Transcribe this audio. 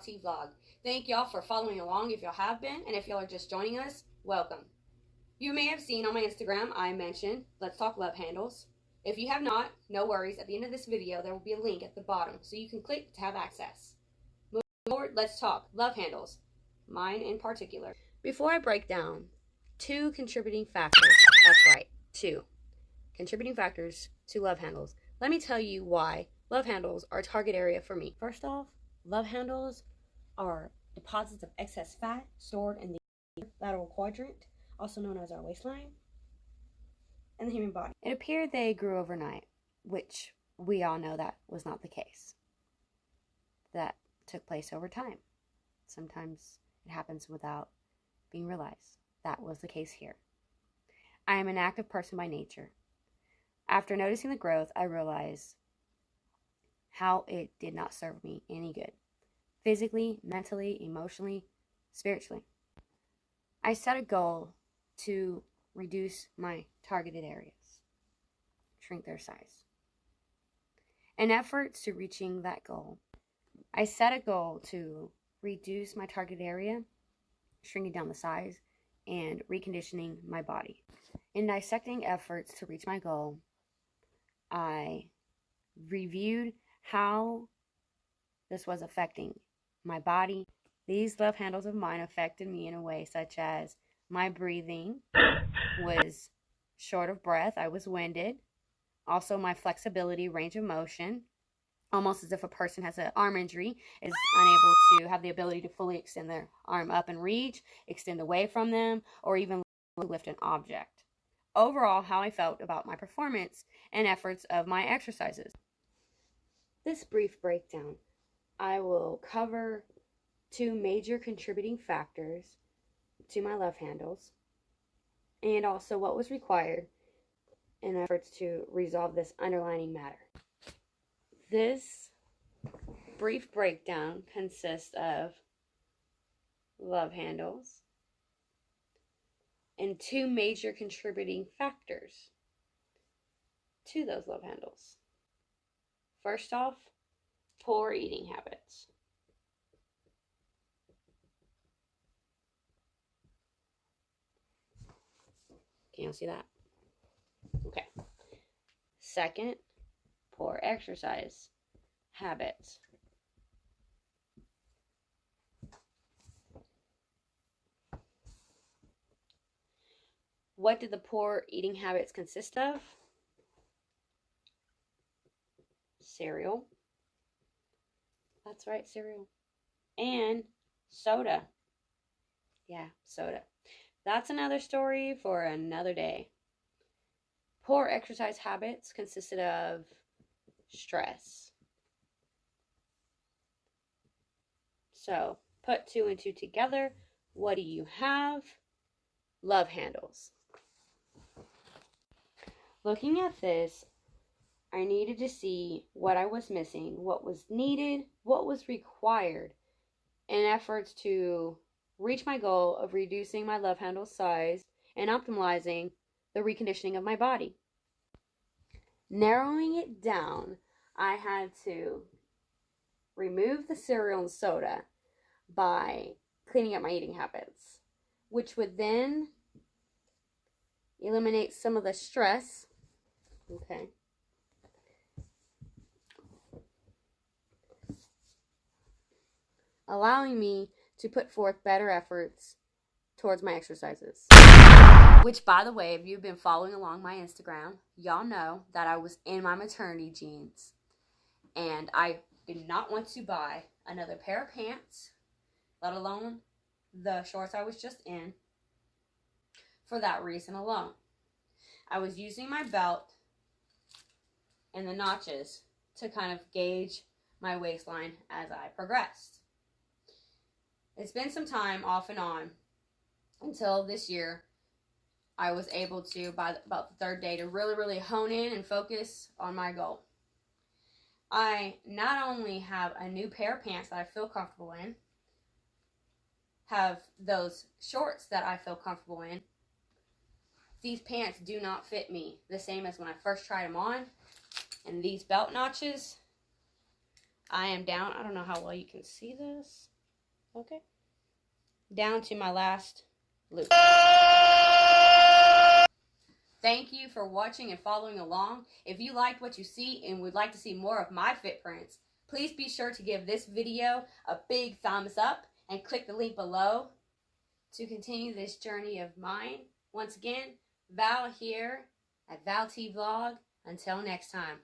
how-to vlog. Thank y'all for following along if y'all have been, and if y'all are just joining us, welcome. You may have seen on my Instagram I mentioned Let's Talk Love Handles. If you have not, no worries. At the end of this video, there will be a link at the bottom so you can click to have access. Moving forward, let's talk love handles, mine in particular. Before I break down 2 contributing factors, that's right, 2 contributing factors to love handles, let me tell you why love handles are a target area for me. First off, love handles are deposits of excess fat stored in the lateral quadrant, also known as our waistline, and the human body. It appeared they grew overnight, which we all know that was not the case. That took place over time. Sometimes it happens without being realized. That was the case here. I am an active person by nature. After noticing the growth, I realized how it did not serve me any good. Physically, mentally, emotionally, spiritually. I set a goal to reduce my targeted areas, shrink their size. In efforts to reaching that goal, I set a goal to reduce my target area, shrinking down the size, and reconditioning my body. In dissecting efforts to reach my goal, I reviewed how this was affecting my body. These love handles of mine affected me in a way such as my breathing was short of breath. I was winded. Also, my flexibility, range of motion, almost as if a person has an arm injury, is unable to have the ability to fully extend their arm up and reach, extend away from them, or even lift an object. Overall, how I felt about my performance and efforts of my exercises. This brief breakdown, I will cover 2 major contributing factors to my love handles, and also what was required in efforts to resolve this underlying matter. This brief breakdown consists of love handles and 2 major contributing factors to those love handles. First off, poor eating habits. Can you see that? Okay. Second, poor exercise habits. What did the poor eating habits consist of? Cereal. That's right, cereal. And soda. Yeah, soda. That's another story for another day. Poor exercise habits consisted of stress. So, put 2 and 2 together. What do you have? Love handles. Looking at this, I needed to see what I was missing, what was needed, what was required in efforts to reach my goal of reducing my love handle size and optimizing the reconditioning of my body. Narrowing it down, I had to remove the cereal and soda by cleaning up my eating habits, which would then eliminate some of the stress. Okay. Allowing me to put forth better efforts towards my exercises. Which, by the way, if you've been following along my Instagram, y'all know that I was in my maternity jeans. And I did not want to buy another pair of pants, let alone the shorts I was just in, for that reason alone. I was using my belt and the notches to kind of gauge my waistline as I progressed. It's been some time off and on until this year I was able to, by about the 3rd day, to really hone in and focus on my goal. I not only have a new pair of pants that I feel comfortable in, have those shorts that I feel comfortable in. These pants do not fit me the same as when I first tried them on, and these belt notches I am down. I don't know how well you can see this. Okay. Down to my last loop. Thank you for watching and following along. If you liked what you see and would like to see more of my footprints, please be sure to give this video a big thumbs up and click the link below to continue this journey of mine. Once again, Val here at Val T Vlog. Until next time.